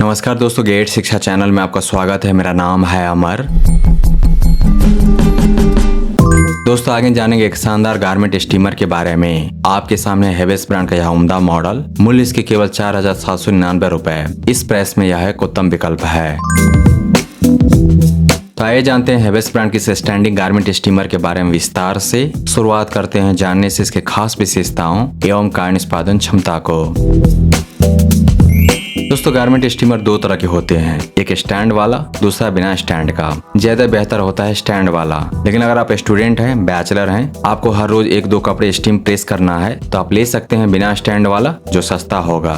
नमस्कार दोस्तों, गेट शिक्षा चैनल में आपका स्वागत है। मेरा नाम है अमर। दोस्तों आगे जानेंगे एक शानदार गारमेंट स्टीमर के बारे में। आपके सामने हेवेल्स ब्रांड का यह उम्दा मॉडल, मूल्य इसके केवल 4,799 रुपए। इस प्राइस में यह एक उत्तम विकल्प है। तो आइए जानते हैं हेवेल्स ब्रांड की स्टैंडिंग गारमेंट स्टीमर के बारे में विस्तार से। शुरुआत करते हैं जानने से इसके खास विशेषताओं एवं कार्य निष्पादन क्षमता को। दोस्तों गारमेंट स्टीमर दो तरह के होते हैं, एक स्टैंड वाला, दूसरा बिना स्टैंड का। ज्यादा बेहतर होता है स्टैंड वाला, लेकिन अगर आप स्टूडेंट हैं, बैचलर हैं, आपको हर रोज एक दो कपड़े स्टीम प्रेस करना है तो आप ले सकते हैं बिना स्टैंड वाला, जो सस्ता होगा।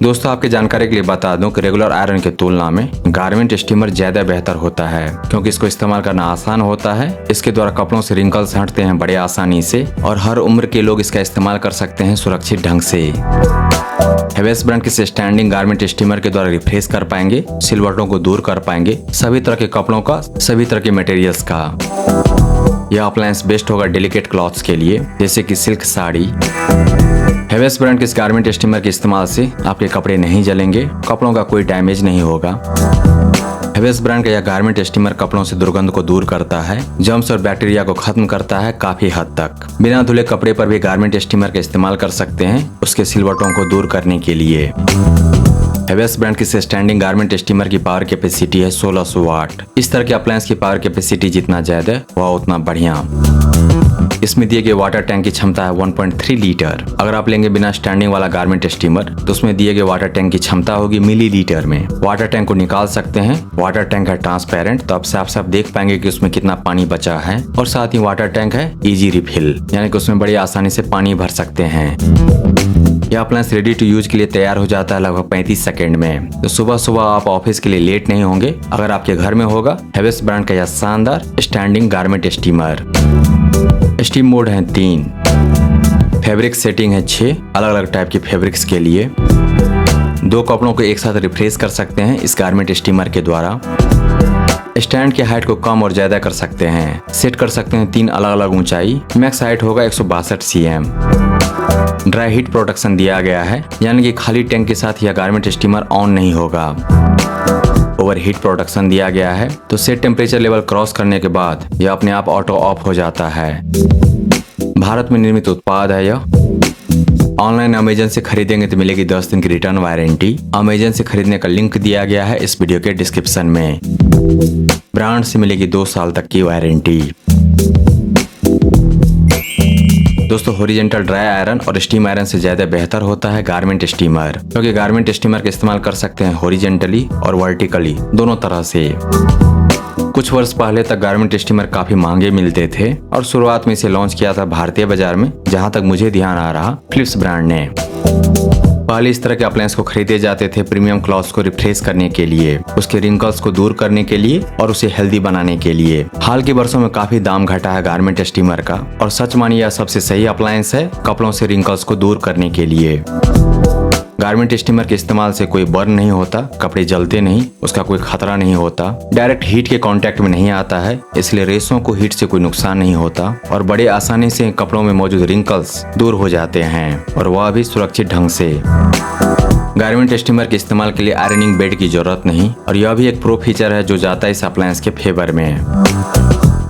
दोस्तों आपकी जानकारी के लिए बता दूं कि रेगुलर आयरन की तुलना में गारमेंट स्टीमर ज्यादा बेहतर होता है, क्योंकि इसको इस्तेमाल करना आसान होता है। इसके द्वारा कपड़ों से रिंकल्स हटते हैं बड़े आसानी से और हर उम्र के लोग इसका इस्तेमाल कर सकते हैं सुरक्षित ढंग से। हेवेल्स ब्रांड की स्टैंडिंग गारमेंट स्टीमर के द्वारा रिफ्रेश कर पाएंगे, सिलवटों को दूर कर पाएंगे सभी तरह के कपड़ों का, सभी तरह के मटेरियल्स का। यह अप्लायंस बेस्ट होगा डेलिकेट क्लॉथ्स के लिए, जैसे कि सिल्क साड़ी। हेवेल्स ब्रांड के इस गारमेंट स्टीमर के इस्तेमाल से आपके कपड़े नहीं जलेंगे, कपड़ों का कोई डैमेज नहीं होगा। हेवेल्स ब्रांड का यह गारमेंट स्टीमर कपड़ों से दुर्गंध को दूर करता है, जर्म्स और बैक्टीरिया को खत्म करता है काफी हद तक। बिना धुले कपड़े पर भी गारमेंट स्टीमर का इस्तेमाल कर सकते हैं उसके सिलवटों को दूर करने के लिए। हेवेल्स ब्रांड की स्टैंडिंग गारमेंट स्टीमर की पावर कैपेसिटी है 1600 वाट। इस तरह के अप्लायंस की पावर कैपेसिटी जितना ज्यादा वह उतना बढ़िया। इसमें दिए गए वाटर टैंक की क्षमता है 1.3 लीटर। अगर आप लेंगे बिना स्टैंडिंग वाला गारमेंट स्टीमर तो उसमें दिए गए वाटर टैंक की क्षमता होगी मिलीलीटर में। वाटर टैंक को निकाल सकते हैं। वाटर टैंक है ट्रांसपेरेंट, तो आप साफ देख पाएंगे कि उसमें कितना पानी बचा है। और साथ ही वाटर टैंक है इजी रिफिल, यानी कि उसमें बड़ी आसानी से पानी भर सकते हैं। यह अप्लायंस रेडी टू यूज के लिए तैयार हो जाता है लगभग 35 सेकंड में। तो सुबह सुबह आप ऑफिस के लिए लेट नहीं होंगे अगर आपके घर में होगा हेवेल्स ब्रांड का यह शानदार standing garment steamer. Steam mode है 3, फैब्रिक सेटिंग है 6 अलग अलग टाइप के फैब्रिक्स के लिए। 2 कपड़ों को एक साथ रिफ्रेश कर सकते हैं इस गारमेंट स्टीमर के द्वारा। स्टैंड की हाइट को कम और ज्यादा कर सकते हैं, सेट कर सकते हैं 3 अलग अलग ऊंचाई। मैक्स हाइट होगा 162 cm। ड्राई हीट प्रोटेक्शन दिया गया है, यानी कि खाली टैंक के साथ यह गारमेंट स्टीमर ऑन नहीं होगा। ओवर हीट प्रोटेक्शन दिया गया है, तो सेट टेम्परेचर लेवल क्रॉस करने के बाद यह अपने आप ऑटो ऑफ हो जाता है। भारत में निर्मित उत्पाद है यह। ऑनलाइन अमेजन से खरीदेंगे तो मिलेगी 10 दिन की रिटर्न वारंटी। अमेजन से खरीदने का लिंक दिया गया है इस वीडियो के डिस्क्रिप्शन में। ब्रांड से मिलेगी 2 साल तक की वारंटी। दोस्तों हॉरिजॉन्टल ड्राई आयरन और स्टीम आयरन से ज्यादा बेहतर होता है गारमेंट स्टीमर, क्योंकि गारमेंट स्टीमर का इस्तेमाल कर सकते हैं हॉरिजॉन्टली और वर्टिकली, दोनों तरह से। कुछ वर्ष पहले तक गारमेंट स्टीमर काफी महंगे मिलते थे और शुरुआत में इसे लॉन्च किया था भारतीय बाजार में, जहां तक मुझे ध्यान आ रहा, फिलिप्स ब्रांड ने। पहले इस तरह के अप्लायंस को खरीदे जाते थे प्रीमियम क्लॉथ्स को रिफ्रेश करने के लिए, उसके रिंकल्स को दूर करने के लिए और उसे हेल्दी बनाने के लिए। हाल के वर्षों में काफी दाम घटा है गारमेंट स्टीमर का, और सच मानिए यह सबसे सही अप्लायंस है कपड़ों से रिंकल्स को दूर करने के लिए। गारमेंट स्टीमर के इस्तेमाल से कोई बर्न नहीं होता, कपड़े जलते नहीं, उसका कोई खतरा नहीं होता, डायरेक्ट हीट के कांटेक्ट में नहीं आता है, इसलिए रेशों को हीट से कोई नुकसान नहीं होता और बड़े आसानी से कपड़ों में मौजूद रिंकल्स दूर हो जाते हैं, और वह भी सुरक्षित ढंग से। गारमेंट स्टीमर के इस्तेमाल के लिए आयरनिंग बेड की जरूरत नहीं, और यह भी एक प्रो फीचर है जो जाता है इस अप्लायंस के फेवर में।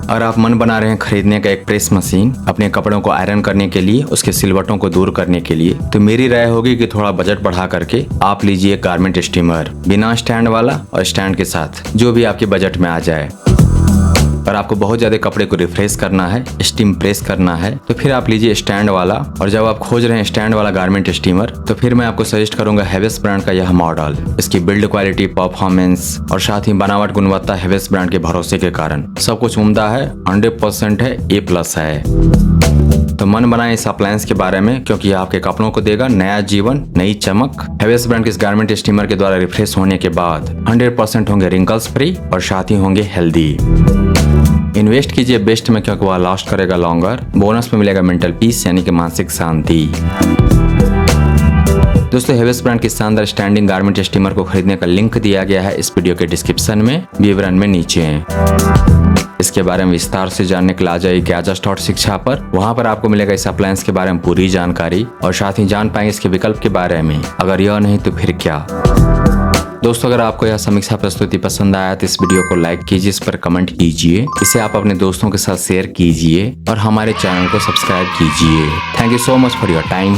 अगर आप मन बना रहे हैं खरीदने का एक प्रेस मशीन अपने कपड़ों को आयरन करने के लिए, उसके सिलवटों को दूर करने के लिए, तो मेरी राय होगी कि थोड़ा बजट बढ़ा करके आप लीजिए गारमेंट स्टीमर, बिना स्टैंड वाला और स्टैंड के साथ, जो भी आपके बजट में आ जाए। और आपको बहुत ज्यादा कपड़े को रिफ्रेश करना है, स्टीम प्रेस करना है, तो फिर आप लीजिए स्टैंड वाला। और जब आप खोज रहे हैं स्टैंड वाला गारमेंट स्टीमर, तो फिर मैं आपको सजेस्ट करूंगा हेवेल्स ब्रांड का यह मॉडल। इसकी बिल्ड क्वालिटी, परफॉर्मेंस और साथ ही बनावट गुणवत्ता हेवेल्स ब्रांड के भरोसे के कारण सब कुछ उम्दा है, 100% है, A+ है। तो मन बनाए इस अप्लायंस के बारे में, क्योंकि यह आपके कपड़ों को देगा नया जीवन, नई चमक। हेवेल्स ब्रांड के इस गारमेंट स्टीमर के द्वारा रिफ्रेश होने के बाद 100% होंगे रिंकल्स फ्री और साथ ही होंगे हेल्दी। इन्वेस्ट कीजिए बेस्ट में, क्योंकि वह लास्ट करेगा लॉन्गर। बोनस में मिलेगा मेंटल पीस, यानी कि मानसिक शांति। दोस्तों हेवेल्स ब्रांड की शानदार स्टैंडिंग गारमेंट स्टीमर को खरीदने का लिंक दिया गया है इस वीडियो के डिस्क्रिप्शन में, विवरण में नीचे। इसके बारे में विस्तार से जानने के लिए आ जाइए गैजेट्स शिक्षा पर। वहां पर आपको मिलेगा इस अप्लायंस के बारे में पूरी जानकारी, और साथ ही जान पाएंगे इसके विकल्प के बारे में। अगर यह नहीं तो फिर क्या। दोस्तों अगर आपको यह समीक्षा प्रस्तुति पसंद आया तो इस वीडियो को लाइक कीजिए, इस पर कमेंट कीजिए, इसे आप अपने दोस्तों के साथ शेयर कीजिए और हमारे चैनल को सब्सक्राइब कीजिए। Thank you so much for your time.